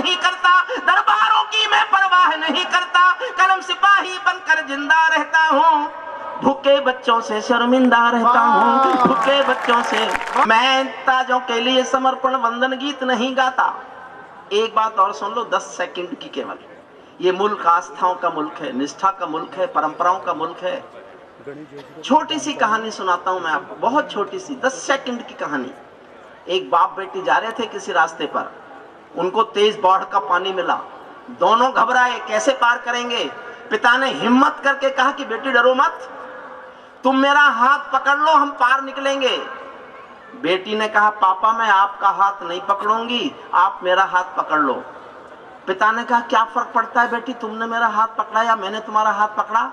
नहीं करता, दरबारों की मैं परवाह नहीं करता, कलम सिपाही बनकर जिंदा रहता हूँ, भूखे बच्चों से शर्मिंदा रहता हूँ, भूखे बच्चों से। मैं ताजों के लिए समर्पण वंदन गीत नहीं गाता। एक बात और सुन लो, 10 सेकंड की केवल। ये मुल्क आस्थाओं का मुल्क है, निष्ठा का मुल्क है, परंपराओं का मुल्क है। छोटी सी कहानी सुनाता हूं मैं आपको, बहुत छोटी सी, 10 सेकंड की कहानी। एक बाप बेटी जा रहे थे किसी रास्ते पर, उनको तेज बाढ़ का पानी मिला, दोनों घबराए, कैसे पार करेंगे। पिता ने हिम्मत करके कहा कि बेटी डरो मत, तुम मेरा हाथ पकड़ लो, हम पार निकलेंगे। बेटी ने कहा पापा मैं आपका हाथ नहीं पकड़ूंगी, आप मेरा हाथ पकड़ लो। पिता ने कहा क्या फर्क पड़ता है बेटी, तुमने मेरा हाथ पकड़ा या मैंने तुम्हारा हाथ पकड़ा,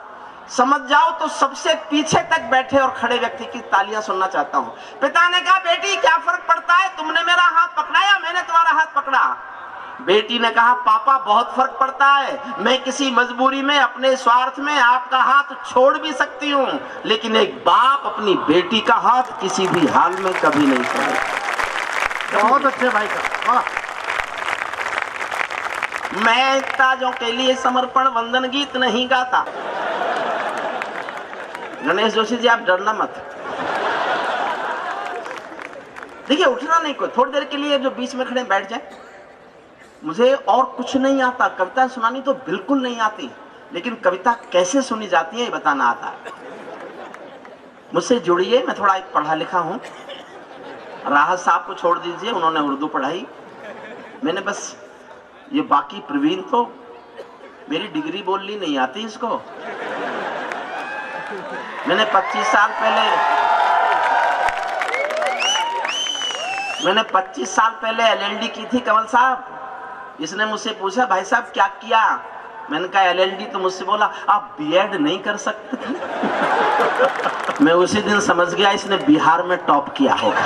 समझ जाओ। तो सबसे पीछे तक बैठे और खड़े व्यक्ति की तालियां सुनना चाहता हूं। पिता ने कहा बेटी क्या फर्क पड़ता है, तुमने मेरा हाथ पकड़ा या मैंने तुम्हारा हाथ पकड़ा। बेटी ने कहा पापा बहुत फर्क पड़ता है, मैं किसी मजबूरी में अपने स्वार्थ में आपका हाथ छोड़ भी सकती हूँ, लेकिन एक बाप अपनी बेटी का हाथ किसी भी हाल में कभी नहीं छोड़े। बहुत अच्छे भाई का। मैं ताजों के लिए समर्पण वंदन गीत नहीं गाता। गणेश जोशी जी आप डरना मत, देखिए उठना नहीं कोई, थोड़ी देर के लिए जो बीच में खड़े बैठ जाए। मुझे और कुछ नहीं आता, कविता सुनानी तो बिल्कुल नहीं आती, लेकिन कविता कैसे सुनी जाती है ये बताना आता है। मुझसे जुड़िए, मैं थोड़ा एक पढ़ा लिखा हूं। राहत साहब को छोड़ दीजिए, उन्होंने उर्दू पढ़ाई, मैंने बस ये बाकी प्रवीण तो मेरी डिग्री बोलनी नहीं आती इसको। मैंने 25 साल पहले LLD की थी कमल साहब। इसने मुझसे पूछा भाई साहब क्या किया, मैंने कहा LLD, तो मुझसे बोला आप B.Ed नहीं कर सकते थे। मैं उसी दिन समझ गया इसने बिहार में टॉप किया होगा।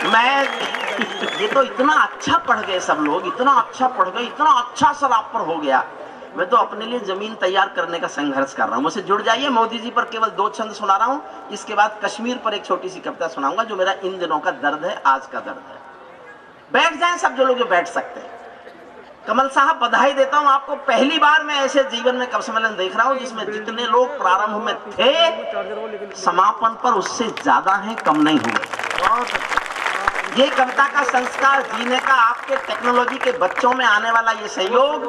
मैं ये तो इतना अच्छा पढ़ गए सब लोग, इतना अच्छा पढ़ गए, इतना अच्छा शराब पर हो गया। मैं तो अपने लिए जमीन तैयार करने का संघर्ष कर रहा हूं। मुझसे जुड़ जाइए। मोदी जी पर केवल 2 छंद सुना रहा हूं, इसके बाद कश्मीर पर एक छोटी सी कविता सुनाऊंगा जो मेरा इन दिनों का दर्द है, आज का दर्द है। बैठ जाएं सब जो लोग बैठ सकते हैं। कमल साहब बधाई देता हूं आपको, पहली बार मैं ऐसे जीवन में कवि सम्मेलन देख रहा हूं जिसमें जितने लोग प्रारंभ में थे समापन पर उससे ज्यादा हैं, कम नहीं हुए। ये कविता का संस्कार जीने का आपके टेक्नोलॉजी के बच्चों में आने वाला ये सहयोग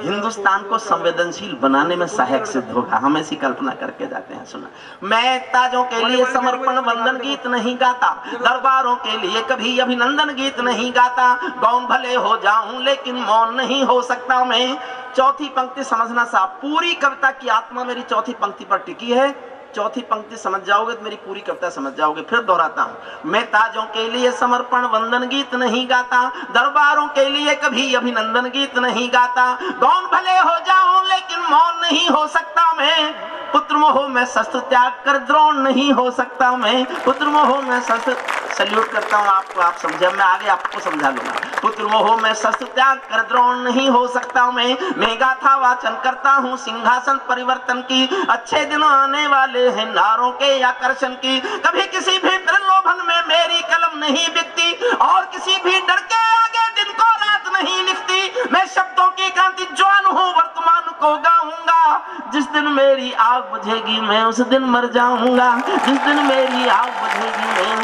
हिंदुस्तान को संवेदनशील बनाने में सहायक सिद्ध होगा। हम ऐसी कल्पना करके जाते हैं। सुना, मैं ताजों के लिए समर्पण वंदन गीत नहीं गाता, दरबारों के लिए कभी अभिनंदन गीत नहीं गाता, गौन भले हो जाऊं लेकिन मौन नहीं हो सकता मैं। चौथी पंक्ति समझना साहब, पूरी कविता की आत्मा मेरी चौथी पंक्ति पर टिकी है। चौथी पंक्ति समझ जाओगे तो मेरी पूरी कविता समझ जाओगे। फिर दोहराता हूं, मैं ताजों के लिए समर्पण वंदन गीत नहीं गाता, दरबारों के लिए कभी अभिनंदन गीत नहीं गाता, गौन भले हो जाऊं लेकिन मौन नहीं हो सकता मैं। पुत्र मोह में शस्त्र त्याग कर द्रोण नहीं हो सकता मैं। पुत्र मोह में शस्त्र, सल्यूट करता हूं आपको, आप समझे, मैं आगे आपको समझा लूंगा। पुत्र मोह में शस्त्र त्याग कर द्रोण नहीं हो सकता मैं गाथा वाचन करता हूँ सिंहासन परिवर्तन की, अच्छे दिन आने वाले हैं नारों के आकर्षण की। कभी किसी भी प्रलोभन में मेरी कलम नहीं बिकती, और किसी भी डर के आगे दिन को रात नहीं लिखती। मैं शब्दों की क्रांति ज्वान हूँ, वर्तमान को गाऊंगा। जिस दिन मेरी आग बुझेगी मैं उस दिन मर जाऊंगा। जिस दिन मेरी आग बुझेगी मैं,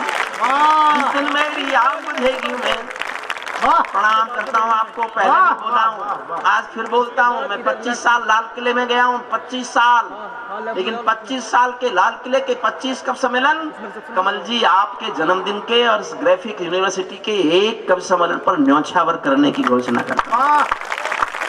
जिस दिन मेरी आग बुझेगी मैं। प्रणाम करता हूँ आपको, पहले भी बोला हूँ, आज फिर बोलता हूँ। मैं 25 साल लाल किले में गया हूँ, 25 साल, लेकिन 25 साल के लाल किले के 25 कवि सम्मेलन कमल जी आपके जन्मदिन के और ग्राफिक यूनिवर्सिटी के एक कवि सम्मेलन पर न्योछावर करने की घोषणा करता।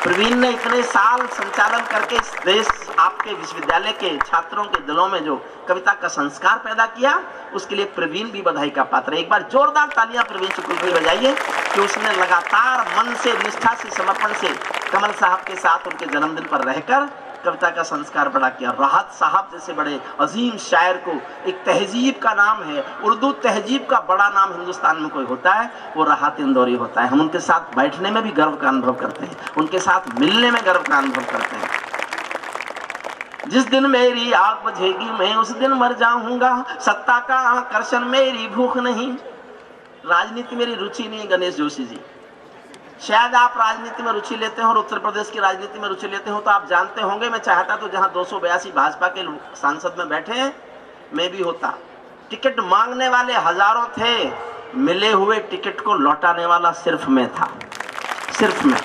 प्रवीण ने इतने साल संचालन करके इस देश आपके विश्वविद्यालय के छात्रों के दिलों में जो कविता का संस्कार पैदा किया, उसके लिए प्रवीण भी बधाई का पात्र है। एक बार जोरदार तालियां प्रवीण शुक्ल की बजाइए कि उसने लगातार मन से, निष्ठा से, समर्पण से कमल साहब के साथ उनके जन्मदिन पर रहकर कविता का संस्कार बड़ा किया। राहत साहब जैसे बड़े अजीम शायर को, एक तहजीब का नाम है, उर्दू तहजीब का बड़ा नाम हिंदुस्तान में कोई होता है वो राहत इंदौरी होता है। हम उनके साथ बैठने में भी गर्व का अनुभव करते हैं, उनके साथ मिलने में गर्व का अनुभव करते हैं। जिस दिन मेरी आग बुझेगी मैं उस दिन मर जाऊंगा, सत्ता का आकर्षण मेरी भूख नहीं। राजनीति मेरी रुचि नहीं है गणेश जोशी जी। शायद आप राजनीति में रुचि लेते हो और उत्तर प्रदेश की राजनीति में रुचि लेते हो तो आप जानते होंगे, मैं चाहता तो जहां 282 भाजपा के सांसद में बैठे हैं मैं भी होता। टिकट मांगने वाले हजारों थे, मिले हुए टिकट को लौटाने वाला सिर्फ मैं था, सिर्फ मैं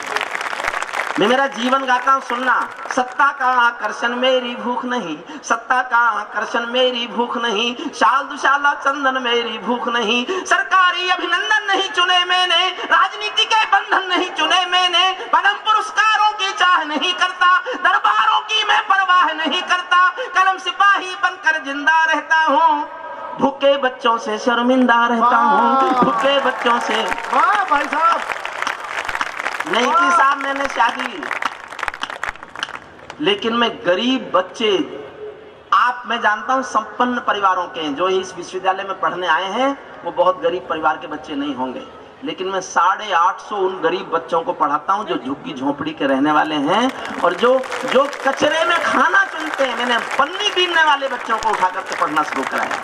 मेरा जीवन गाता हूं, सुनना। सत्ता का आकर्षण मेरी भूख नहीं, सत्ता का आकर्षण मेरी भूख नहीं, शाल दुशाला चंदन मेरी भूख नहीं, सरकारी अभिनंदन नहीं चुने मैंने, राजनीति के बंधन नहीं चुने मैंने, पद्म पुरस्कारों की चाह नहीं करता, दरबारों की मैं परवाह नहीं करता, कलम सिपाही बनकर जिंदा रहता हूँ, भूखे बच्चों से शर्मिंदा रहता हूँ, भूखे बच्चों से। भाई साहब नहीं की साहब मैंने शादी, लेकिन मैं गरीब बच्चे, आप मैं जानता हूं संपन्न परिवारों के हैं जो इस विश्वविद्यालय में पढ़ने आए हैं, वो बहुत गरीब परिवार के बच्चे नहीं होंगे, लेकिन मैं 850 उन गरीब बच्चों को पढ़ाता हूं जो झुग्गी झोंपड़ी के रहने वाले हैं और जो कचरे में खाना चुनते हैं। मैंने पन्नी बीनने वाले बच्चों को उठा करके पढ़ना शुरू कराया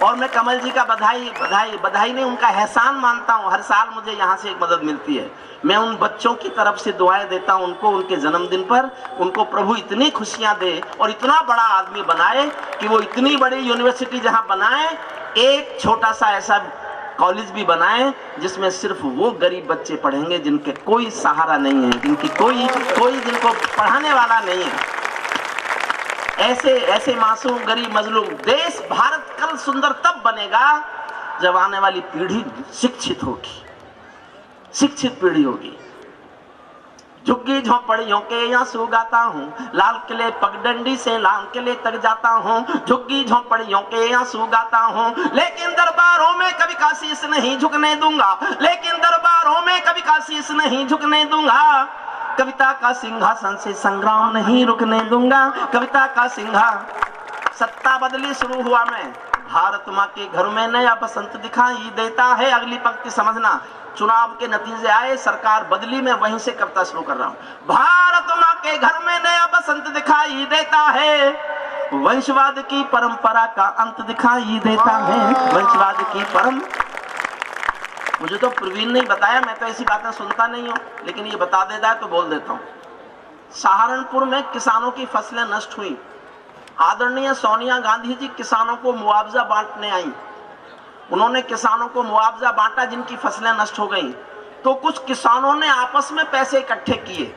और मैं कमल जी का बधाई नहीं, उनका एहसान मानता हूं। हर साल मुझे यहाँ से एक मदद मिलती है, मैं उन बच्चों की तरफ से दुआएं देता हूं उनको, उनके जन्मदिन पर उनको प्रभु इतनी खुशियां दे और इतना बड़ा आदमी बनाए कि वो इतनी बड़ी यूनिवर्सिटी जहां बनाए, एक छोटा सा ऐसा कॉलेज भी बनाए जिसमें सिर्फ वो गरीब बच्चे पढ़ेंगे जिनके कोई सहारा नहीं है, जिनकी कोई जिनको पढ़ाने वाला नहीं है। ऐसे मासूम गरीब मजलूम देश भारत कल सुंदर तब बनेगा जब आने वाली पीढ़ी शिक्षित होगी, शिक्षित पीढ़ी होगी। झुग्गी झोंपड़ियों के आंसू गाता हूँ, लाल किले पगडंडी से लाल किले तक जाता हूँ, झुग्गी झोंपड़ियों के आंसू गाता हूँ, लेकिन दरबारों में कभी का शीश नहीं झुकने दूंगा, लेकिन दरबारों में कभी का शीश नहीं झुकने दूंगा, कविता का सिंहासन से संग्राम नहीं रुकने दूंगा, कविता का सिंहासन। सत्ता बदली शुरू हुआ मैं, भारत माँ के घर में नया बसंत दिखाई देता है। अगली पंक्ति समझना, चुनाव के नतीजे आए, सरकार बदली, मैं वहीं से कविता शुरू कर रहा हूँ। भारत माँ के घर में नया बसंत दिखाई देता है, वंशवाद की परंपरा का अंत दिखाई देता है, वंशवाद की परंपरा। मुझे तो प्रवीण ने बताया, मैं तो ऐसी बातें सुनता नहीं हूँ, लेकिन ये बता देता है तो बोल देता हूँ। सहारनपुर में किसानों की फसलें नष्ट हुई, आदरणीय सोनिया गांधी जी किसानों को मुआवजा बांटने आई, उन्होंने किसानों को मुआवजा बांटा जिनकी फसलें नष्ट हो गई। तो कुछ किसानों ने आपस में पैसे इकट्ठे किए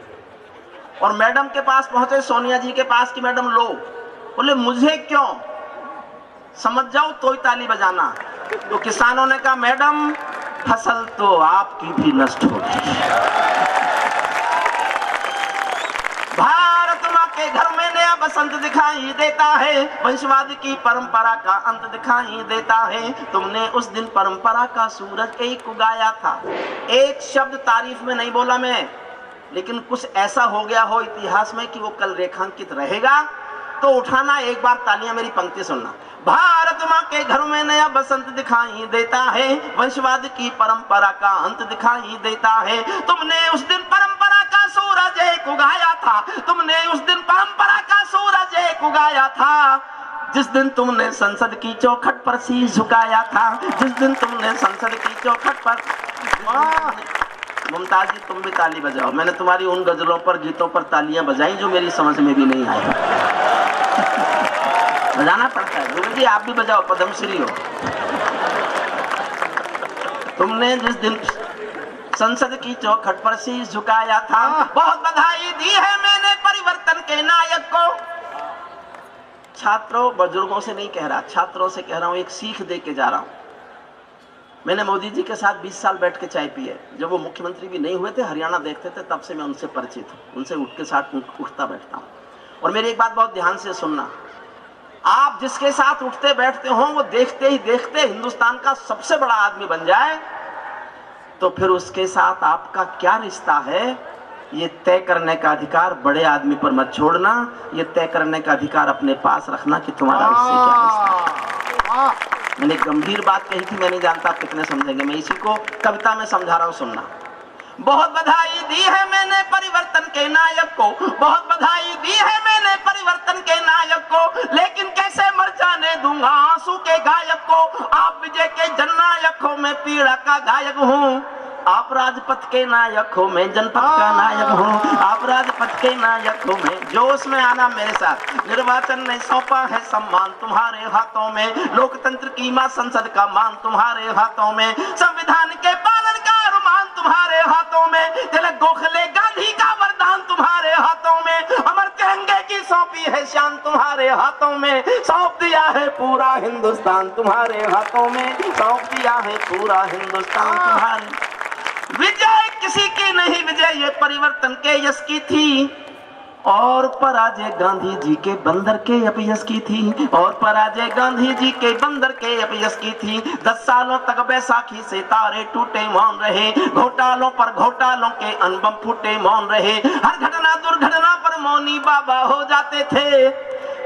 और मैडम के पास पहुंचे, सोनिया जी के पास, कि मैडम लो। बोले मुझे क्यों, समझ जाओ तो ही ताली बजाना। तो किसानों ने कहा मैडम फसल तो आपकी भी नष्ट होगी, भारत माँ के घर में नया बसंत दिखाई देता है, वंशवाद की परंपरा का अंत दिखाई देता है। तुमने उस दिन परंपरा का सूरज एक उगाया था। एक शब्द तारीफ में नहीं बोला मैं, लेकिन कुछ ऐसा हो गया हो इतिहास में कि वो कल रेखांकित रहेगा, तो उठाना एक बार तालियां, मेरी पंक्ति सुनना। भारत माँ के घर में नया बसंत दिखाई देता है, वंशवाद की परंपरा का अंत दिखाई देता है। तुमने उस दिन परंपरा का सूरज एक उगाया था, तुमने उस दिन परंपरा का सूरज एक उगाया था, जिस दिन तुमने संसद की चौखट पर शीश झुकाया था, जिस दिन तुमने संसद की चौखट पर। मुमताज जी तुम भी ताली बजाओ, मैंने तुम्हारी उन गजलों पर, गीतों पर तालियां बजाई जो मेरी समझ में भी नहीं आई। बजाना पड़ता है, गुरु जी आप भी बजाओ, पद्मश्री हो। तुमने जिस दिन संसद की चौखट पर शीश झुकाया था, बहुत बधाई दी है मैंने परिवर्तन के नायक को। छात्रों बुजुर्गों से नहीं कह रहा, छात्रों से कह रहा हूं, एक सीख दे के जा रहा हूं। मैंने मोदी जी के साथ 20 साल बैठ के चाय पी है, जब वो मुख्यमंत्री भी नहीं हुए थे, हरियाणा देखते थे, तब से मैं उनसे परिचित हूँ, उनसे उठता बैठता हूँ। और मेरी एक बात बहुत ध्यान से सुनना, आप जिसके साथ उठते बैठते हो वो देखते ही देखते हिंदुस्तान का सबसे बड़ा आदमी बन जाए, तो फिर उसके साथ आपका क्या रिश्ता है, ये तय करने का अधिकार बड़े आदमी पर मत छोड़ना, ये तय करने का अधिकार अपने पास रखना कि तुम्हारा इससे क्या रिश्ता है। मैंने गंभीर बात कही थी, मैं नहीं जानता आप कितने समझेंगे, मैं इसी को कविता में समझा रहा हूं, सुनना। बहुत बधाई दी है मैंने परिवर्तन के नायक को, बहुत बधाई दी है मैंने परिवर्तन के नायक को, लेकिन कैसे मर जाने दूंगा आंसू के गायक को। आप विजय के जननायक हो, मैं पीड़ा का गायक हूँ, आप राजपथ के नायक हो, मैं जनपद का नायक हूँ। आप राजपथ के नायक हो, मैं जोश में आना मेरे साथ। निर्वाचन ने सौंपा है सम्मान तुम्हारे हाथों में, लोकतंत्र की मां संसद का मान तुम्हारे हाथों में, संविधान के पालन का अरमान तुम्हारे हाथों में, तिलक गोखले गांधी का वरदान तुम्हारे हाथों में, अमर तिरंगे की सौंपी है शान तुम्हारे हाथों में, सौंप दिया है पूरा हिंदुस्तान तुम्हारे हाथों में, सौंप दिया है पूरा हिंदुस्तान तुम्हारे। विजय किसी की नहीं, विजय ये परिवर्तन के यश की थी, और पराजय गांधी जी के बंदर के अपयश की थी, और पराजय गांधी जी के बंदर के अपयश की थी। 10 सालों तक बैसाखी से तारे टूटे मौन रहे, घोटालों पर घोटालों के अनबम फूटे मौन रहे, हर घटना दुर्घटना पर मौनी बाबा हो जाते थे,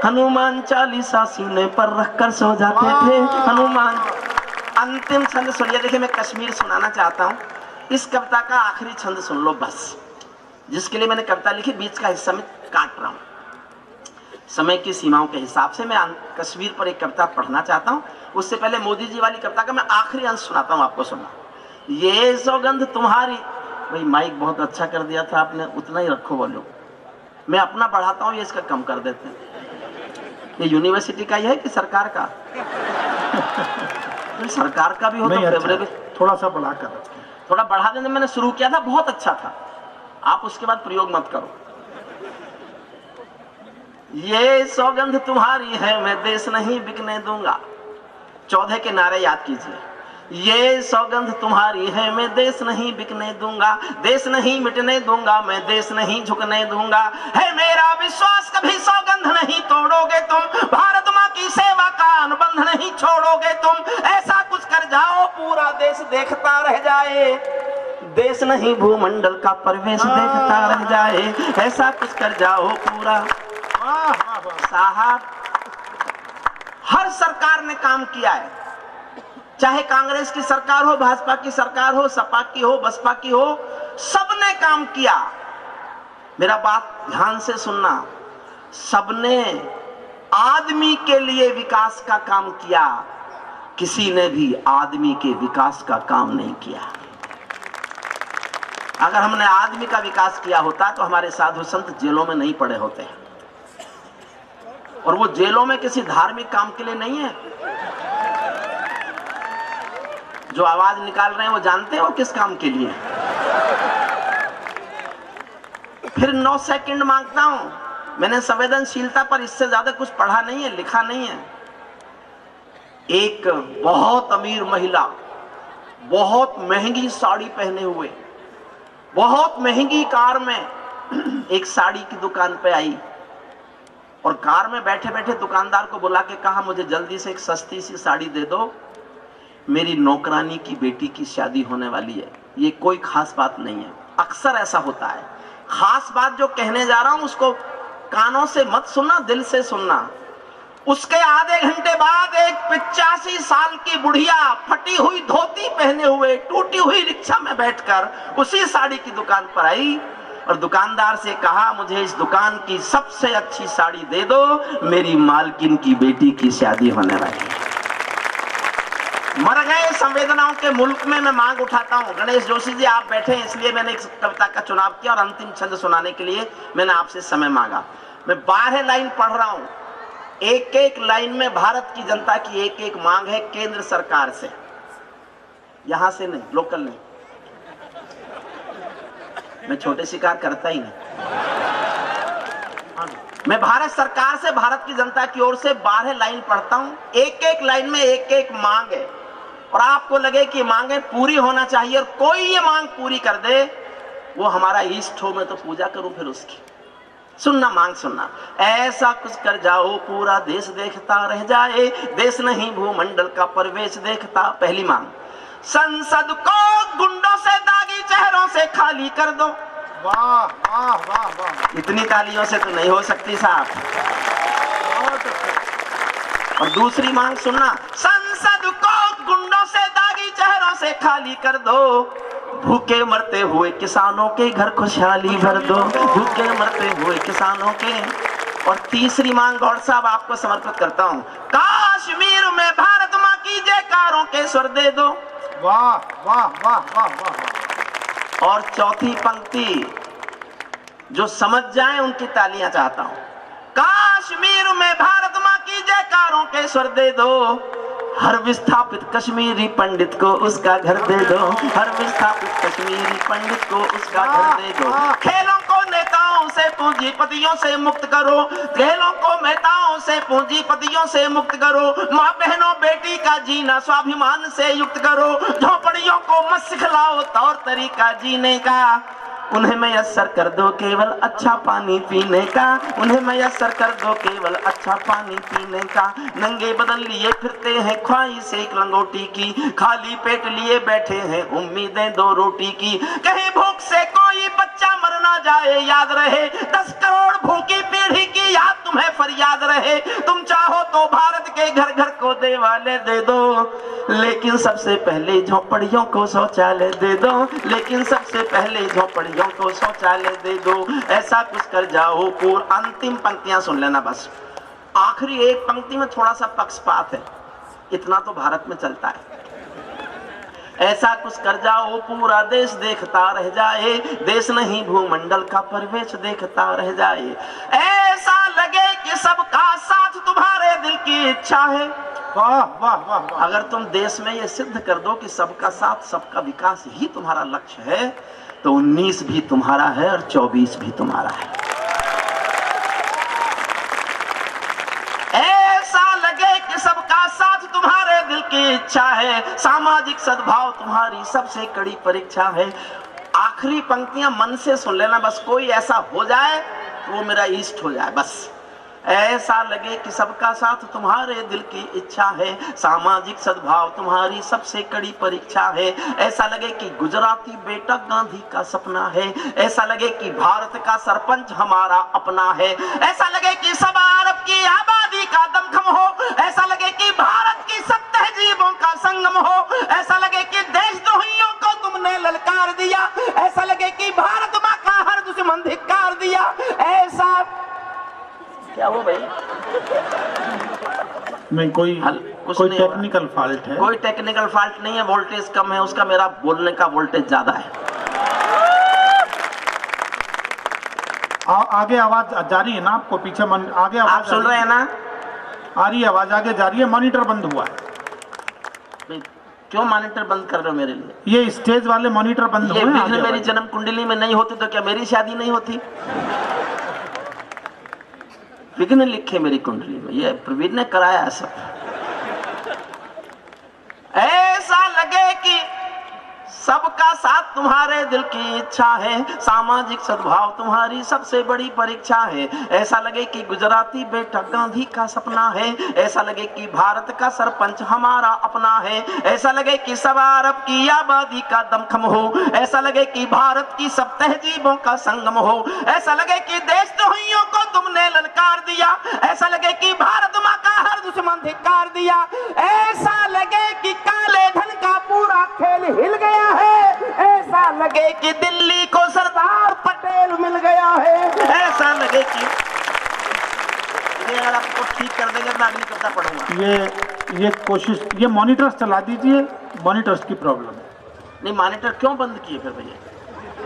हनुमान चालीसा सीने पर रखकर सो जाते थे। हनुमान। अंतिम छंद सुनिए, देखिए मैं कश्मीर सुनाना चाहता हूँ। इस कविता का आखिरी छंद सुन लो बस, जिसके लिए मैंने कविता लिखी बीच का हिस्सा में काट रहा हूं। समय की सीमाओं के हिसाब से मैं कश्मीर पर एक कविता पढ़ना चाहता हूं। उससे पहले मोदी जी वाली कविता का मैं आखिरी अंश सुनाता हूं आपको, सुनना। ये सौगंध तुम्हारी, भाई माइक बहुत अच्छा कर दिया था आपने, उतना ही रखो वॉल्यूम। मैं अपना बढ़ाता हूं, ये इसका कम कर देते हैं। ये यूनिवर्सिटी का ही है कि सरकार का? सरकार का भी हो तो फेवरेबल, थोड़ा सा बढ़ाकर, थोड़ा बढ़ा देने। मैंने शुरू किया था, बहुत अच्छा था, आप उसके बाद प्रयोग मत करो। ये सौगंध तुम्हारी है, मैं देश नहीं बिकने दूंगा। 14 के नारे याद कीजिए। ये सौगंध तुम्हारी है, मैं देश नहीं बिकने दूंगा, देश नहीं मिटने दूंगा, मैं देश नहीं झुकने दूंगा। है मेरा विश्वास कभी सौगंध नहीं तोड़ोगे तुम, भारत माँ की सेवा का अनुबंध नहीं छोड़ोगे तुम। ऐसा कुछ कर जाओ पूरा देश देखता रह जाए, देश नहीं भूमंडल का परिवेश देखता रह जाए। ऐसा कुछ कर जाओ पूरा। साहब, हर सरकार ने काम किया है, चाहे कांग्रेस की सरकार हो, भाजपा की सरकार हो, सपा की हो, बसपा की हो, सबने काम किया। मेरा बात ध्यान से सुनना, सबने आदमी के लिए विकास का काम किया, किसी ने भी आदमी के विकास का काम नहीं किया। अगर हमने आदमी का विकास किया होता तो हमारे साधु संत जेलों में नहीं पड़े होते, और वो जेलों में किसी धार्मिक काम के लिए नहीं है। जो आवाज निकाल रहे हैं वो जानते हैं वो किस काम के लिए। फिर 9 सेकंड मांगता हूं, मैंने संवेदनशीलता पर इससे ज्यादा कुछ पढ़ा नहीं है, लिखा नहीं है। एक बहुत अमीर महिला बहुत महंगी साड़ी पहने हुए, बहुत महंगी कार में एक साड़ी की दुकान पे आई, और कार में बैठे बैठे दुकानदार को बुला के कहा, मुझे जल्दी से एक सस्ती सी साड़ी दे दो, मेरी नौकरानी की बेटी की शादी होने वाली है। ये कोई खास बात नहीं है, अक्सर ऐसा होता है। खास बात जो कहने जा रहा हूं उसको कानों से मत सुनना, दिल से सुनना। उसके आधे घंटे बाद एक 85 साल की बुढ़िया फटी हुई धोती पहने हुए टूटी हुई रिक्शा में बैठकर उसी साड़ी की दुकान पर आई और दुकानदार से कहा, मुझे इस दुकान की सबसे अच्छी साड़ी दे दो, मेरी मालकिन की बेटी की शादी होने वाली है। मर गए संवेदनाओं के मुल्क में मैं मांग उठाता हूं। गणेश जोशी जी आप बैठे हैं, इसलिए मैंने एक कविता का चुनाव किया और अंतिम छंद सुनाने के लिए मैंने आपसे समय मांगा। मैं 12 लाइन पढ़ रहा हूं, एक एक लाइन में भारत की जनता की एक एक मांग है केंद्र सरकार से, यहां से नहीं, लोकल नहीं। मैं छोटे शिकार करता ही नहीं। मैं भारत सरकार से, भारत की जनता की ओर से 12 लाइन पढ़ता हूं, एक एक लाइन में एक एक मांग है, और आपको लगे कि मांगे पूरी होना चाहिए और कोई ये मांग पूरी कर दे, वो हमारा इष्ट हो, मैं तो पूजा करूं फिर उसकी। सुनना, मांग सुनना। ऐसा कुछ कर जाओ पूरा देश देखता रह जाए, देश नहीं भूमंडल का परिवेश देखता। पहली मांग, संसद को गुंडों से दागी चेहरों से खाली कर दो। वाह वाह वाह वाह, इतनी तालियों से तो नहीं हो सकती साहब। और दूसरी मांग सुनना, संसद को गुंडों से दागी चेहरों से खाली कर दो, भूखे मरते हुए किसानों के घर खुशहाली भर दो, भूखे मरते हुए किसानों के। और तीसरी मांग गौड़ साहब आपको समर्पित करता हूं, कश्मीर में भारत मां की जयकारों के स्वर दे दो। वाह वाह वाह वाह वाह। और चौथी पंक्ति जो समझ जाए उनकी तालियां चाहता हूं। कश्मीर में भारत मां की जयकारों के स्वर दे दो, हर विस्थापित कश्मीरी पंडित को उसका घर दे दो, हर विस्थापित कश्मीरी पंडित को उसका घर दे दो। खेलों को नेताओं से पूंजीपतियों से मुक्त करो, खेलों को नेताओं से पूंजीपतियों से मुक्त करो, माँ बहनों बेटी का जीना स्वाभिमान से युक्त करो, झोपड़ियों को मत सिखलाओ तौर तरीका जीने का, उन्हें मैसर कर दो केवल अच्छा पानी पीने का, उन्हें मैसर कर दो केवल अच्छा पानी पीने का। नंगे बदन लिए फिरते हैं ख्वाहिश एक लंगोटी की, खाली पेट लिए बैठे हैं उम्मीदें दो रोटी की। कहीं भूख से कोई बच्चा मर ना जाए याद रहे, 10 करोड़ भूखी पीढ़ी की याद तुम्हें फरियाद रहे। तुम चाहो तो भारत के घर घर को देवालय दे दो, लेकिन सबसे पहले झोपड़ियों को शौचालय दे दो, लेकिन सबसे पहले झोपड़ियों को शौचालय दे दो। ऐसा कुछ कर जाओ पूर। अंतिम पंक्तियां सुन लेना बस, आखिरी एक पंक्ति में थोड़ा सा पक्षपात है, इतना तो भारत में चलता है। ऐसा कुछ कर जाओ पूरा देश देखता रह जाए, देश नहीं भूमंडल का परिवेश देखता रह जाए। ऐसा लगे कि सबका साथ तुम्हारे दिल की इच्छा है। वाह वाह वाह वाह। अगर तुम देश में ये सिद्ध कर दो कि सबका साथ सबका विकास ही तुम्हारा लक्ष्य है, तो 19 भी तुम्हारा है और 24 भी तुम्हारा है। ऐसा लगे कि सबका साथ तुम्हारे दिल की इच्छा है, सामाजिक सद्भाव तुम्हारी सबसे कड़ी परीक्षा है। आखिरी पंक्तियां मन से सुन लेना बस, कोई ऐसा हो जाए तो वो मेरा इष्ट हो जाए बस। ऐसा लगे कि सबका साथ तुम्हारे दिल की इच्छा है, सामाजिक सद्भाव तुम्हारी सबसे कड़ी परीक्षा है। ऐसा लगे कि गुजराती बेटा गांधी का सपना है, ऐसा लगे कि भारत का सरपंच हमारा अपना है, ऐसा लगे कि सब अरब की आबादी का दमखम हो, ऐसा लगे कि भारत की सब तहजीबों का संगम हो, ऐसा लगे कि देशद्रोहियों को तुमने ललकार दिया, ऐसा लगे कि भारत मां का हर दुश्मन धिक्कार दिया। ऐसा क्या हो भाई? नहीं कोई टेक्निकल फॉल्ट है। कोई टेक्निकल फॉल्ट नहीं है, वोल्टेज कम है उसका, मेरा बोलने का वोल्टेज ज्यादा है। आगे आवाज जारी है ना आपको? पीछे आगे आवाज आप सुन रहे हैं ना? आ रही है आवाज, आगे जा रही है। मॉनिटर बंद हुआ है। क्यों मॉनिटर बंद कर रहे हो मेरे लिए? ये स्टेज वाले मॉनिटर बंद हुए हैं। विघ्न मेरी जन्म कुंडली में नहीं होती तो क्या मेरी शादी नहीं होती? विघ्न लिखे मेरी कुंडली में, ये प्रवीण ने कराया सब। ऐसा लगे कि सबका साथ तुम्हारे दिल की इच्छा है, सामाजिक सद्भाव तुम्हारी सबसे बड़ी परीक्षा है। ऐसा लगे कि गुजराती बेटा गांधी का सपना है, ऐसा लगे कि भारत का सरपंच हमारा अपना है, ऐसा लगे कि सब अरब की आबादी का दमखम हो, ऐसा लगे कि भारत की सब तहजीबों का संगम हो, ऐसा लगे कि देशद्रोहियों को तुमने ललकार दिया, ऐसा लगे कि भारत मां का हर दुश्मन धिक्कार दिया, ऐसा लगे कि काले धन का पूरा खेल हिल गया है, ऐसा लगे कि दिल्ली को सरदार पटेल मिल गया है, ऐसा लगे कि अगर आपको ठीक कर देंगे मैं अगली कविता पढ़ूंगा। ये कोशिश, ये मॉनिटर्स चला दीजिए, मॉनिटर्स की प्रॉब्लम है। नहीं मॉनिटर क्यों बंद किए फिर भैया?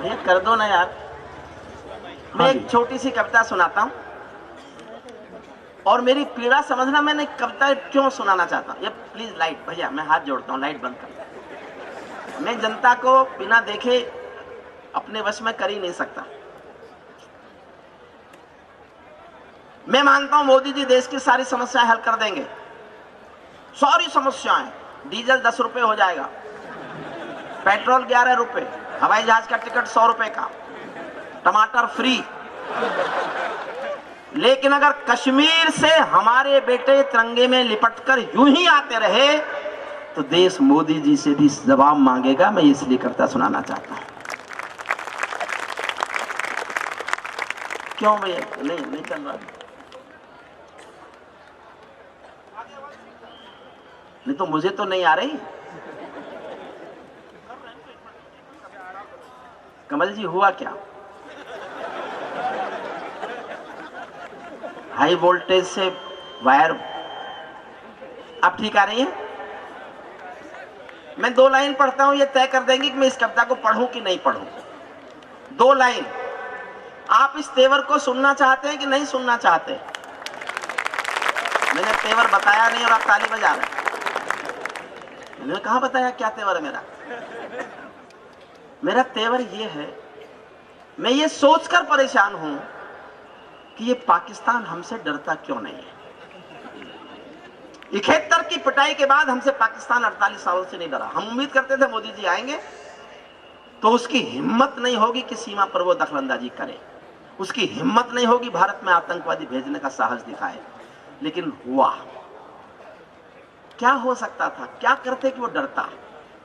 भैया कर दो ना यार। मैं एक छोटी सी कविता सुनाता हूँ और मेरी पीड़ा समझना, मैंने कविता क्यों सुनाना चाहता हूँ। ये प्लीज लाइट भैया, मैं हाथ जोड़ता हूँ, लाइट बंद कर। मैं जनता को बिना देखे अपने वश में कर ही नहीं सकता। मैं मानता हूं मोदी जी देश की सारी समस्याएं हल कर देंगे, सारी समस्याएं। डीजल 10 रुपए हो जाएगा, पेट्रोल 11 रुपए, हवाई जहाज का टिकट 100 रुपए का, टमाटर फ्री। लेकिन अगर कश्मीर से हमारे बेटे तिरंगे में लिपटकर यूं ही आते रहे तो देश मोदी जी से भी जवाब मांगेगा। मैं इसलिए कविता सुनाना चाहता हूं। क्यों भैया? नहीं चल रहा, नहीं तो मुझे तो नहीं आ रही। कमल जी हुआ क्या? हाई वोल्टेज से वायर अब ठीक आ रही है? मैं 2 लाइन पढ़ता हूं, ये तय कर देंगे कि मैं इस कविता को पढ़ूं कि नहीं पढ़ूं। 2 लाइन। आप इस तेवर को सुनना चाहते हैं कि नहीं सुनना चाहते? मैंने तेवर बताया नहीं और आप ताली बजा रहे हैं। मैंने कहां बताया क्या तेवर है मेरा? मेरा तेवर ये है, मैं ये सोचकर परेशान हूं कि ये पाकिस्तान हमसे डरता क्यों नहीं है। 71 की पिटाई के बाद हमसे पाकिस्तान 48 सालों से नहीं डरा। हम उम्मीद करते थे मोदी जी आएंगे तो उसकी हिम्मत नहीं होगी कि सीमा पर वो दखलंदाजी करे, उसकी हिम्मत नहीं होगी भारत में आतंकवादी भेजने का साहस दिखाए। लेकिन हुआ क्या? हो सकता था क्या करते कि वो डरता?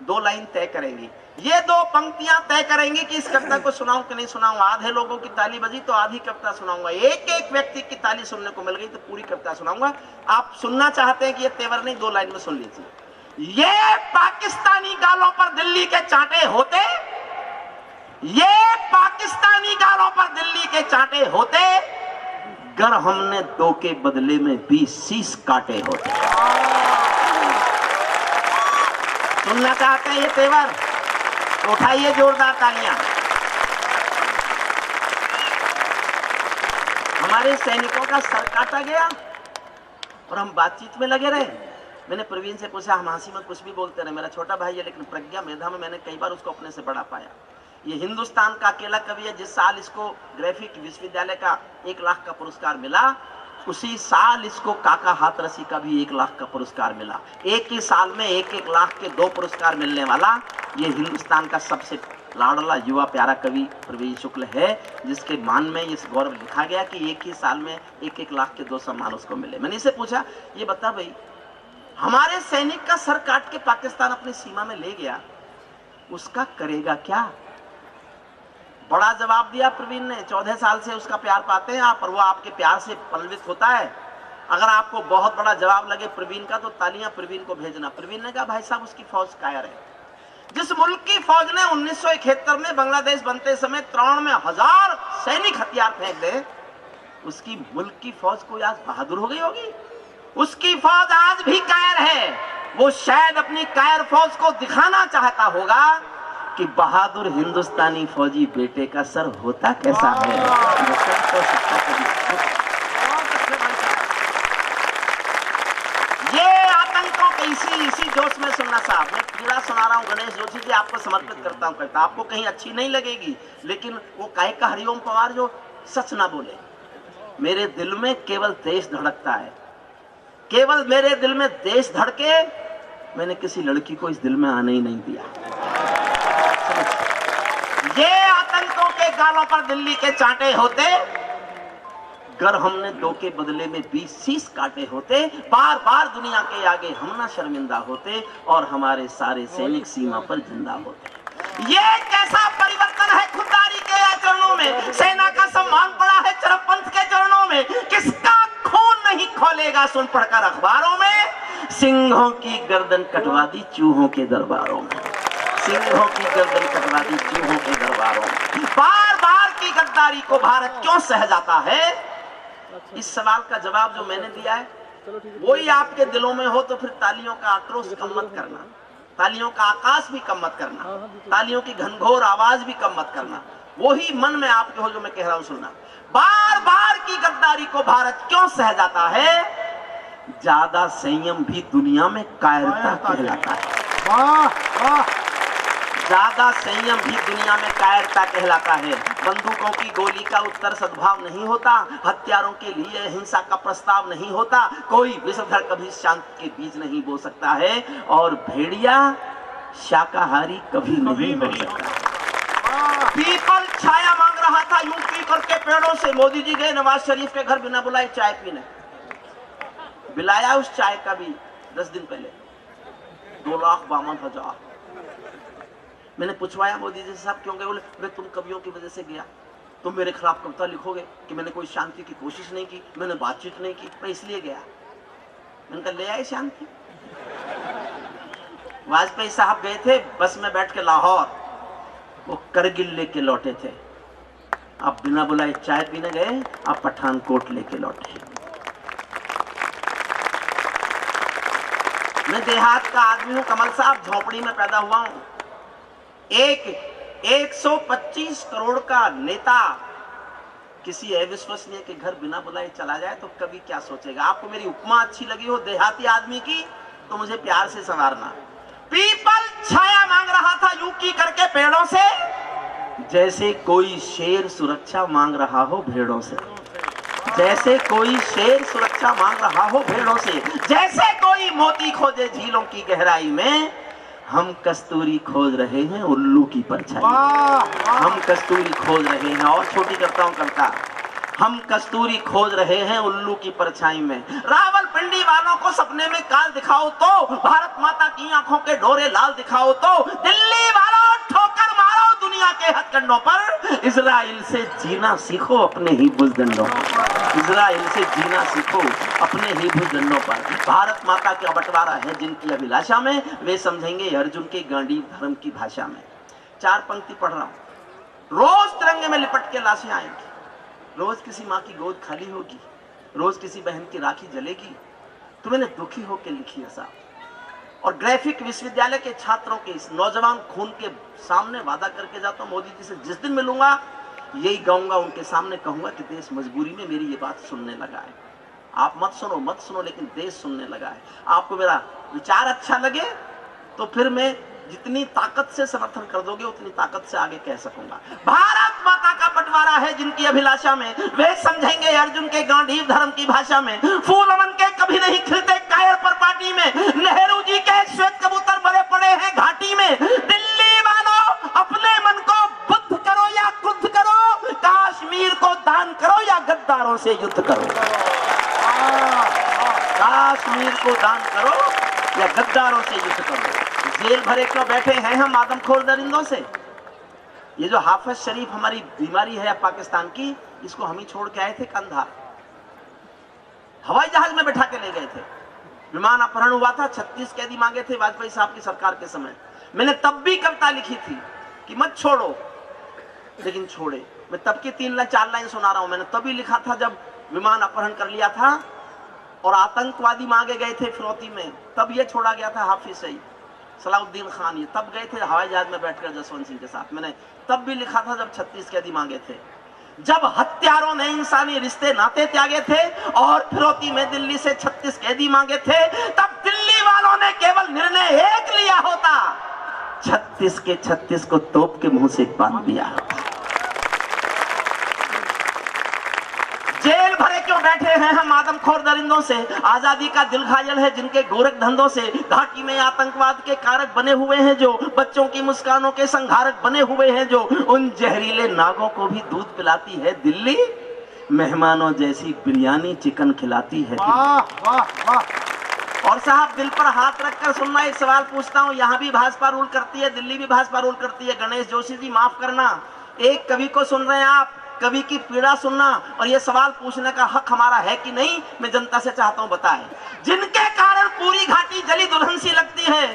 2 लाइन तय करेंगी, ये 2 पंक्तियां तय करेंगी कि इस कविता को सुनाऊं कि नहीं सुनाऊं। आधे लोगों की ताली बजी तो आधी कविता सुनाऊंगा, एक व्यक्ति की ताली सुनने को मिल गई तो पूरी कविता सुनाऊंगा। आप सुनना चाहते हैं कि ये तेवर नहीं, 2 लाइन में सुन लीजिए। ये पाकिस्तानी गालों पर दिल्ली के चांटे होते, ये पाकिस्तानी गालों पर दिल्ली के चांटे होते, गर हमने 2 के बदले में 20 शीश काटे होते। सुनना चाहते हैं ये तेवर? उठाइए जोरदार तालियां। हमारे सैनिकों का सर काटा गया और हम बातचीत में लगे रहे। मैंने प्रवीण से पूछा, हम हंसी में कुछ भी बोलते रहे, मेरा छोटा भाई है लेकिन प्रज्ञा मेधा में मैंने कई बार उसको अपने से बड़ा पाया। ये हिंदुस्तान का अकेला कवि है जिस साल इसको ग्राफिक विश्वविद्यालय का 1 लाख का पुरस्कार मिला, उसी साल इसको काका हाथरसी का भी 1 लाख का पुरस्कार मिला। एक ही साल में 1-1 लाख के 2 पुरस्कार मिलने वाला ये हिंदुस्तान का सबसे लाडला युवा प्यारा कवि प्रवीण शुक्ल है, जिसके मान में इस गौरव लिखा गया कि एक ही साल में 1-1 लाख के 2 सम्मान उसको मिले। मैंने इसे पूछा, ये बता भाई, हमारे सैनिक का सर काट के पाकिस्तान अपनी सीमा में ले गया, उसका करेगा क्या? बड़ा जवाब दिया प्रवीण ने। 14 साल से उसका प्यार पाते हैं आप, और वो आपके प्यार से पलवित होता है। अगर आपको बहुत बड़ा जवाब लगे प्रवीण का तो तालियां प्रवीण को भेजना। प्रवीण ने कहा, भाई साहब उसकी फौज कायर है। जिस मुल्क की फौज ने 1971 में बांग्लादेश बनते समय 93,000 सैनिक हथियार फेंक दे, उसकी मुल्क की फौज कोई आज बहादुर हो गई होगी? उसकी फौज आज भी कायर है। वो शायद अपनी कायर फौज को दिखाना चाहता होगा कि बहादुर हिंदुस्तानी फौजी बेटे का सर होता कैसा है। ये आतंकों के इसी जोश में सुनना साहब, मैं पूरा सुना रहा हूँ। गणेश जोशी जी आपको समर्पित करता हूँ कविता। आपको कहीं अच्छी नहीं लगेगी, लेकिन वो काहे का हरिओम पवार जो सच ना बोले। मेरे दिल में केवल देश धड़कता है, केवल मेरे दिल में देश धड़के। मैंने किसी लड़की को इस दिल में आने ही नहीं दिया। ये आतंकों के गालों पर दिल्ली के चांटे होते, गर हमने 2 के बदले में 20 शीश काटे होते, बार बार दुनिया के आगे हम ना शर्मिंदा होते और हमारे सारे सैनिक सीमा पर जिंदा होते। ये कैसा परिवर्तन है खुददारी के चरणों में। सेना का सम्मान पड़ा है चरमपंथ के चरणों में। किसका खून नहीं खोलेगा सुन पढ़कर अखबारों में। सिंहों की गर्दन कटवा दी चूहों के दरबारों में, सिंहों की गर्दन कटवा दी चूहों के दरबारों में। बार बार की गद्दारी को भारत क्यों सह जाता है? इस सवाल का जवाब जो मैंने दिया है वही आपके दिलों में हो तो फिर तालियों का आक्रोश कम मत करना, तालियों का आकाश भी कम मत करना, तालियों की घनघोर आवाज भी कम मत करना। वही मन में आपके हो जो मैं कह रहा हूं सुनना। बार बार की गद्दारी को भारत क्यों सह जाता है? ज्यादा संयम भी दुनिया में कायरता कहलाता है। वाह वाह, ज्यादा संयम भी दुनिया में कायरता कहलाता है। बंदूकों की गोली का उत्तर सद्भाव नहीं होता, हथियारों के लिए हिंसा का प्रस्ताव नहीं होता, कोई विषधर कभी शांति के बीज नहीं बो सकता है, और भेड़िया शाकाहारी कभी नहीं हो सकता। पीपल छाया मांग रहा था यूपी करके पेड़ों से। मोदी जी गए नवाज शरीफ के घर बिना बुलाए चाय पीने, बिलाया उस चाय का भी 10 दिन पहले 2,52,000। मैंने पूछवाया मोदी जी साहब क्यों गए? बोले तुम कवियों की वजह से गया, तुम मेरे खिलाफ कविता लिखोगे कि मैंने कोई शांति की कोशिश नहीं की, मैंने बातचीत नहीं की, मैं इसलिए गया। मैंने कहा ले आए शांति। वाजपेयी साहब गए थे बस में बैठ के लाहौर, वो करगिल लेके लौटे थे। आप बिना बुलाए चाय पीने गए, आप पठानकोट लेके लौटे। मैं देहात का आदमी हूं कमल साहब, झोपड़ी में पैदा हुआ हूं। 125 करोड़ का नेता किसी अविश्वसनीय के घर बिना बुलाए चला जाए तो कभी क्या सोचेगा। आपको मेरी उपमा अच्छी लगी हो देहाती आदमी की तो मुझे प्यार से संवारना। पीपल छाया मांग रहा था यूं करके पेड़ों से, जैसे कोई शेर सुरक्षा मांग रहा हो भेड़ों से। जैसे कोई शेर सुरक्षा मांग रहा हो भेड़ों से, जैसे कोई मोती खोजे झीलों की गहराई में, हम कस्तूरी खोज रहे हैं उल्लू की परछाई। हम कस्तूरी खोज रहे हैं, और छोटी करता हूं करता, हम कस्तूरी खोज रहे हैं उल्लू की परछाई में। रावलपिंडी वालों को सपने में काल दिखाओ तो, भारत माता की आंखों के डोरे लाल दिखाओ तो, दिल्ली वालों ठोकर मारो दुनिया के हथकंडों पर। इजराइल से जीना सीखो अपने ही भुजदंडों पर। इजराइल से जीना सीखो अपने ही भुजदंडों पर। भारत माता का बंटवारा है जिनकी अभिलाषा में, वे समझेंगे अर्जुन के गांडीव धर्म की भाषा में। 4 पंक्ति पढ़ रहा हूं। रोज तिरंगे में लिपट के लाशें आएंगी, रोज किसी माँ की गोद खाली होगी, रोज किसी बहन की राखी जलेगी। तो मैंने दुखी होकर लिखी है साहब, और ग्राफिक विश्वविद्यालय के छात्रों के इस नौजवान खून के सामने वादा करके जाता हूं, मोदी जी से जिस दिन मिलूंगा यही गाऊंगा, उनके सामने कहूंगा कि देश मजबूरी में मेरी ये बात सुनने लगा है। आप मत सुनो, लेकिन देश सुनने लगा है। आपको मेरा विचार अच्छा लगे तो फिर मैं जितनी ताकत से समर्थन कर दोगे उतनी ताकत से आगे कह सकूंगा। भारत माता का बंटवारा है जिनकी अभिलाषा में, वे समझेंगे अर्जुन के गांडीव धर्म की भाषा में। फूल अमन के कभी नहीं खिलते कायर पर पार्टी में, नेहरू जी के श्वेत कबूतर बड़े पड़े हैं घाटी में। दिल्ली वालों अपने मन को बुद्ध करो या क्रुद्ध करो, काश्मीर को दान करो या गद्दारों से युद्ध करो। काश्मीर को दान करो या गद्दारों से युद्ध करो। जेल भरे क्यों बैठे हैं हम आदमखोर दरिंदों से। ये जो हाफिज शरीफ हमारी बीमारी है पाकिस्तान की, इसको हम ही छोड़ के आए थे कंधार, हवाई जहाज में बैठा के ले गए थे। विमान अपहरण हुआ था, 36 कैदी मांगे थे वाजपेयी साहब की सरकार के समय। मैंने तब भी कविता लिखी थी कि मत छोड़ो, लेकिन छोड़े। मैं तब की 4 लाइन सुना रहा हूं। मैंने तभी लिखा था जब विमान अपहरण कर लिया था और आतंकवादी मांगे गए थे फिरौती में, तब ये छोड़ा गया था हाफिज सईद, सलाउद्दीन खान, ये तब गए थे हवाई जहाज में बैठकर जसवंत सिंह के साथ। मैंने तब भी लिखा था जब 36 कैदी मांगे थे, जब हत्यारों ने इंसानी रिश्ते नाते त्यागे थे और फिरौती में दिल्ली से 36 कैदी मांगे थे, तब दिल्ली वालों ने केवल निर्णय एक लिया होता, 36 के 36 को तोप के मुंह से बांध दिया होता। जेल भरे क्यों बैठे हैं हम आदमखोर दरिंदों से, आजादी का दिल घायल है जिनके गोरख धंधों से। घाटी में आतंकवाद के कारक बने हुए हैं जो, बच्चों की मुस्कानों के संहारक बने हुए हैं जो, उन जहरीले नागों को भी दूध पिलाती है दिल्ली, मेहमानों जैसी बिरयानी चिकन खिलाती है। और साहब दिल पर हाथ रखकर सुनना, एक सवाल पूछता हूं, यहां भी भाजपा रूल करती है, दिल्ली भी भाजपा रूल करती है। गणेश जोशी जी माफ करना, एक कवि को सुन रहे हैं आप, कवि की पीड़ा सुनना और ये सवाल पूछने का हक हमारा है कि नहीं, मैं जनता से चाहता हूं बताएं। जिनके कारण पूरी घाटी जली दुल्हन सी लगती है,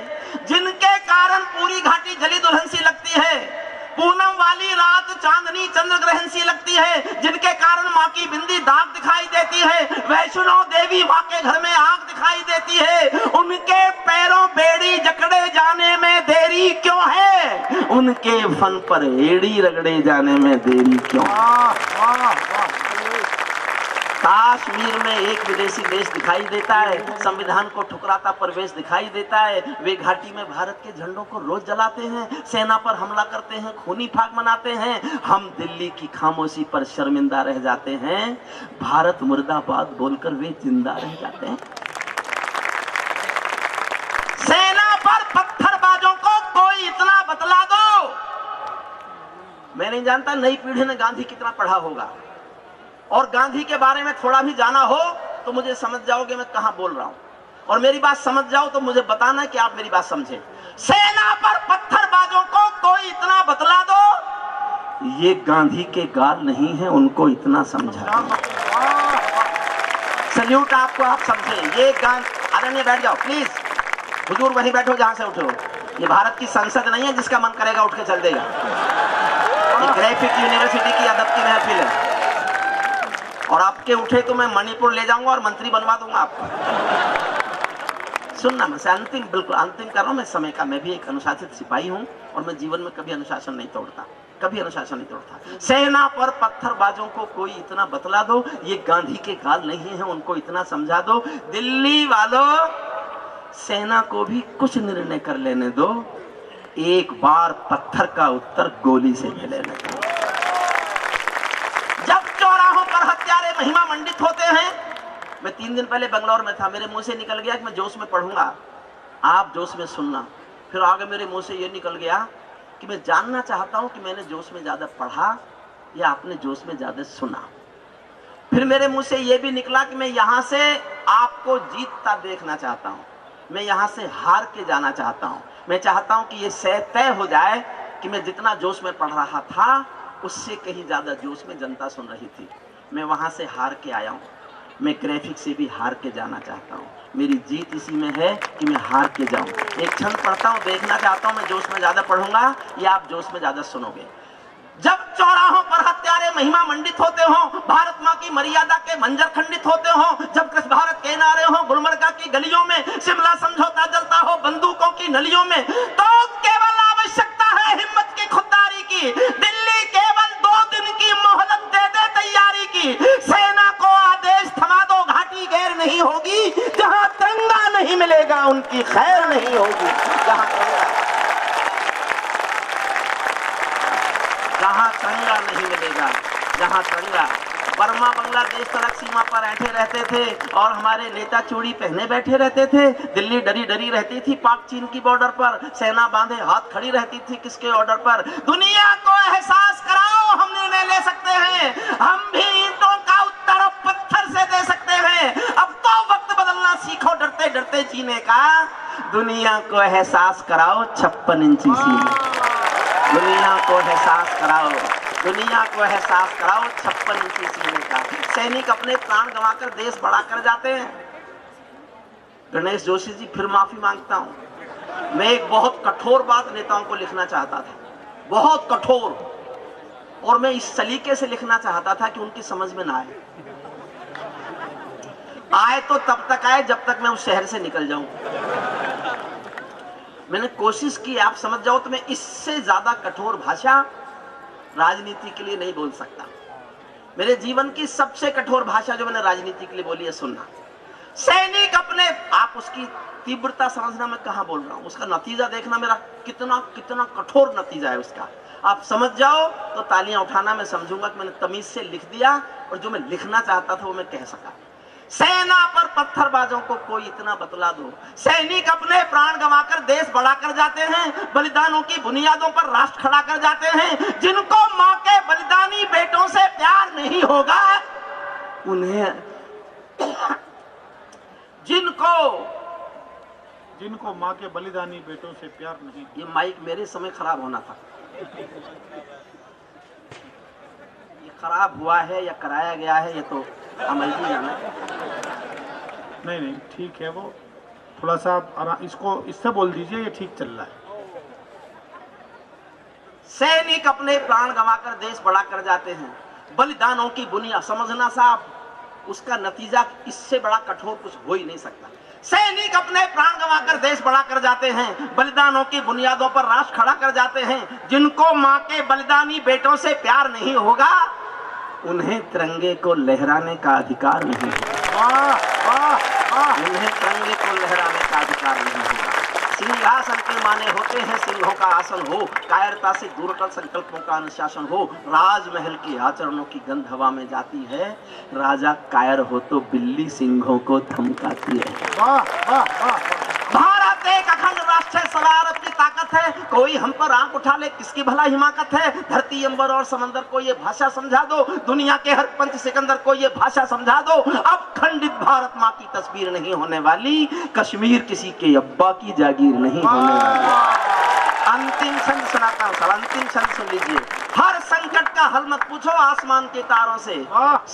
जिनके कारण पूरी घाटी जली दुल्हन सी लगती है, पूनम वाली रात चांदनी चंद्र ग्रहण सी लगती है, जिनके कारण माँ की बिंदी दाग दिखाई देती है, वैष्णो देवी माँ के घर में आग दिखाई देती है, उनके पैरों बेड़ी जकड़े जाने में देरी क्यों है, उनके फन पर एड़ी रगड़े जाने में देरी क्यों। काश्मीर में एक विदेशी देश दिखाई देता है, संविधान को ठुकराता प्रवेश दिखाई देता है, वे घाटी में भारत के झंडों को रोज जलाते हैं, सेना पर हमला करते हैं, खूनी फाग मनाते हैं, हम दिल्ली की खामोशी पर शर्मिंदा रह जाते हैं, भारत मुर्दाबाद बोलकर वे जिंदा रह जाते हैं। सेना पर पत्थरबाजों को कोई इतना बतला दो, मैं नहीं जानता नई पीढ़ी ने गांधी कितना पढ़ा होगा, और गांधी के बारे में थोड़ा भी जाना हो तो मुझे समझ जाओगे मैं कहां बोल रहा हूं, और मेरी बात समझ जाओ तो मुझे बताना कि आप मेरी बात समझे। सेना पर पत्थरबाजों को कोई इतना बतला दो, ये गांधी के गाल नहीं है, उनको इतना समझा। सल्यूट आपको, आप समझे। ये आदरणीय बैठ जाओ प्लीज, हुजूर वहीं बैठो जहां से उठो, ये भारत की संसद नहीं है जिसका मन करेगा उठ के चल देगा, ये ग्राफिक यूनिवर्सिटी की अदब की महफिल है, और आपके उठे तो मैं मणिपुर ले जाऊंगा और मंत्री बनवा दूंगा आपको। सुनना मैं अंतिम, बिल्कुल अंतिम कर रहा हूं मैं समय का। मैं भी एक अनुशासित सिपाही हूं और मैं जीवन में कभी अनुशासन नहीं तोड़ता, कभी अनुशासन नहीं तोड़ता। सेना पर पत्थरबाजों को कोई इतना बतला दो, ये गांधी के गाल नहीं है, उनको इतना समझा दो। दिल्ली वालों, सेना को भी कुछ निर्णय कर लेने दो, एक बार पत्थर का उत्तर गोली से ले लेने दो। जब चौराहों पर हत्यारे महिमा मंडित होते हैं, मैं 3 दिन पहले बंगलौर में था, मेरे मुंह से निकल गया कि मैं जोश में पढ़ूंगा, आप जोश में सुनना। फिर आगे मेरे मुंह से ये निकल गया कि मैं जानना चाहता हूं कि मैंने जोश में ज्यादा पढ़ा या आपने जोश में ज्यादा सुना। फिर मेरे मुंह से ये भी निकला कि मैं यहां से आपको जीतता देखना चाहता हूं, मैं यहां से हार के जाना चाहता हूं। मैं चाहता हूं कि ये तय हो जाए कि मैं जितना जोश में पढ़ रहा था उससे कहीं ज्यादा जोश में जनता सुन रही थी। मैं वहां से हार के आया हूं, मैं ग्राफिक से भी हार के जाना चाहता हूं। मेरी जीत इसी में है कि मैं हार के जाऊं। एक क्षण पढ़ता हूं, देखना चाहता हूं मैं जोश में ज्यादा पढ़ूंगा या आप जोश में ज्यादा सुनोगे। जब चौराहों पर हत्यारे महिमा मंडित होते हो, भारत मां की मर्यादा के मंजर खंडित होते हो, जब कस भारत के नारे हो, गुलमर्गा की गलियों में शिमला समझौता जलता हो बंदूकों की नलियों में, तो केवल आवश्यकता है हिम्मत की, खुददारी की। दिल्ली केवल 2 दिन की मोहलत दे दे तैयारी की। सेना को आदेश थमा दो, घाटी गैर नहीं होगी। जहां तिरंगा नहीं मिलेगा उनकी खैर नहीं होगी। जहां तिरंगा नहीं मिलेगा, जहां तिरंगा। बर्मा बांग्लादेश सड़क सीमा पर ऐठे रहते थे और हमारे नेता चूड़ी पहने बैठे रहते थे। दिल्ली डरी डरी रहती थी पाक चीन की बॉर्डर पर, सेना बांधे हाथ खड़ी रहती थी किसके ऑर्डर पर। दुनिया को एहसास कराओ हम निर्णय ले सकते हैं, हम भी ईंटों का उत्तर पत्थर से दे सकते हैं। अब तो वक्त बदलना सीखो डरते डरते जीने का। दुनिया को एहसास कराओ 56 इंची सीने, दुनिया को एहसास कराओ, दुनिया को एहसास कराओ 56 इंची सीने का। सैनिक अपने प्राण गंवाकर देश बड़ा कर जाते हैं। गणेश जोशी जी, फिर माफी मांगता हूं। मैं एक बहुत कठोर बात नेताओं को लिखना चाहता था, बहुत कठोर, और मैं इस सलीके से लिखना चाहता था कि उनकी समझ में ना आए तो तब तक आए जब तक मैं उस शहर से निकल जाऊं। मैंने कोशिश की आप समझ जाओ, तो मैं इससे ज्यादा कठोर भाषा राजनीति के लिए नहीं बोल सकता। मेरे जीवन की सबसे कठोर भाषा जो मैंने राजनीति के लिए बोली है, सुनना। सैनिक अपने, आप उसकी तीव्रता समझना मैं कहां बोल रहा हूं, उसका नतीजा देखना, मेरा कितना कितना कठोर नतीजा है उसका। आप समझ जाओ तो तालियां उठाना, मैं समझूंगा कि मैंने तमीज से लिख दिया और जो मैं लिखना चाहता था वो मैं कह सका। सेना पर पत्थरबाजों को कोई इतना बतला दो, सैनिक अपने प्राण गंवाकर देश बड़ा कर जाते हैं, बलिदानों की बुनियादों पर राष्ट्र खड़ा कर जाते हैं। जिनको मां के बलिदानी बेटों से प्यार नहीं होगा, उन्हें जिनको मां के बलिदानी बेटों से प्यार नहीं। ये माइक मेरे समय खराब होना था, ये खराब हुआ है या कराया गया है ये तो हम ही जाना। नहीं ठीक है, वो थोड़ा सा इसको इससे बोल दीजिए, ये ठीक चल रहा है। सैनिक अपने प्राण गंवाकर देश बड़ा कर जाते हैं, बलिदानों की बुनियाद समझना साहब, उसका नतीजा इससे बड़ा कठोर कुछ हो ही नहीं सकता। सैनिक अपने प्राण गंवाकर देश बड़ा कर जाते हैं, बलिदानों की बुनियादों पर राष्ट्र खड़ा कर जाते हैं। जिनको मां के बलिदानी बेटों से प्यार नहीं होगा, उन्हें तिरंगे को लहराने का अधिकार नहीं होगा। उन्हें तिरंगे को लहराने का अधिकार नहीं होगा। सिंहासन के माने होते हैं सिंहों का आसन हो, कायरता से दूरटल संकल्पों का अनुशासन हो। राजमहल के आचरणों की गंध हवा में जाती है, राजा कायर हो तो बिल्ली सिंहों को धमकाती है। भारत एक अखंड राष्ट्र है, सवारत की ताकत है। कोई हम पर आंख उठा ले किसकी भला हिमाकत है। धरती अंबर और समंदर को ये भाषा समझा दो, दुनिया के हर पंच सिकंदर को ये भाषा समझा दो। अब खंडित भारत माँ की तस्वीर नहीं होने वाली, कश्मीर किसी के अब्बा की जागीर नहीं होने वाली। अंतिम छंद सुनाता हूँ सब, अंतिम छंद सुन लीजिए। हर संकट का हल मत पूछो आसमान के तारों से,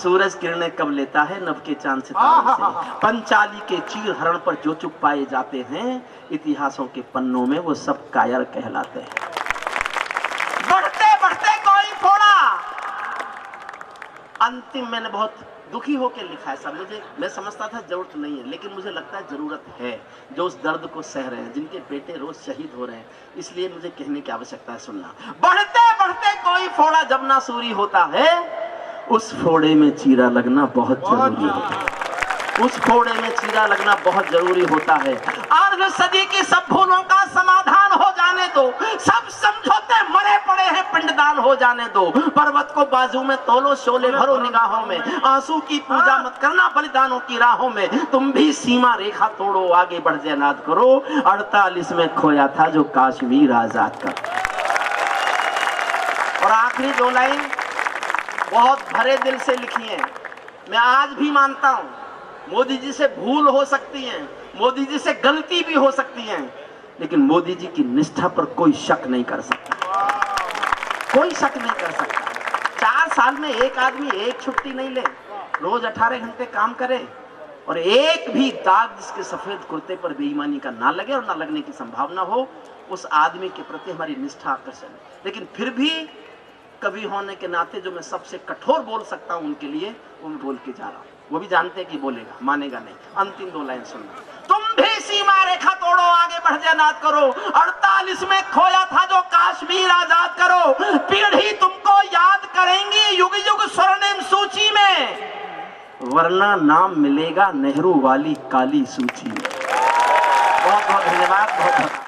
सूरज किरणें कब लेता है नभ के चांद सितारों से। पंचाली के चीर हरण पर जो चुप पाए जाते हैं, इतिहासों के पन्नों में वो सब कायर कहलाते हैं। बढ़ते बढ़ते कोई फोड़ा। अंतिम मैंने बहुत दुखी होकर लिखा है सब। मैं समझता था जरूरत नहीं है, लेकिन मुझे लगता है जरूरत है। जो उस दर्द को सह रहे हैं, जिनके बेटे रोज शहीद हो रहे हैं, इसलिए मुझे कहने की आवश्यकता है। सुनना, बढ़ते बढ़ते कोई फोड़ा जब ना सूरी होता है, उस फोड़े में चीरा लगना बहुत जरूरी है। उस फोड़े में चीरा लगना बहुत जरूरी होता है। अर्ध सदी की सब भूलों का समाधान हो जाने दो, सब समझौते मरे पड़े हैं पिंडदान हो जाने दो। पर्वत को बाजू में तोलो, शोले भरो निगाहों में, आंसू की पूजा मत करना बलिदानों की राहों में। तुम भी सीमा रेखा तोड़ो, आगे बढ़ जनाद करो, 48 में खोया था जो कश्मीर आजाद कर। और आखिरी 2 लाइन बहुत भरे दिल से लिखी है। मैं आज भी मानता हूं मोदी जी से भूल हो सकती है, मोदी जी से गलती भी हो सकती है, लेकिन मोदी जी की निष्ठा पर कोई शक नहीं कर सकता, कोई शक नहीं कर सकता। 4 साल में एक आदमी एक छुट्टी नहीं ले, रोज 18 घंटे काम करे, और एक भी दाग जिसके सफेद कुर्ते पर बेईमानी का ना लगे और ना लगने की संभावना हो, उस आदमी के प्रति हमारी निष्ठा आकर्षण है। लेकिन फिर भी कवि होने के नाते जो मैं सबसे कठोर बोल सकता हूं उनके लिए, वो मैं बोल के जा रहा हूं। वो भी जानते हैं कि बोलेगा, मानेगा नहीं। अंतिम 2 लाइन सुनना, तुम भी सीमा रेखा तोड़ो, आगे बढ़ जनाद करो, 48 में खोया था जो कश्मीर आजाद करो। पीढ़ी तुमको याद करेंगी युग युग स्वर्णिम सूची में, वरना नाम मिलेगा नेहरू वाली काली सूची में। बहुत बहुत धन्यवाद। बहुत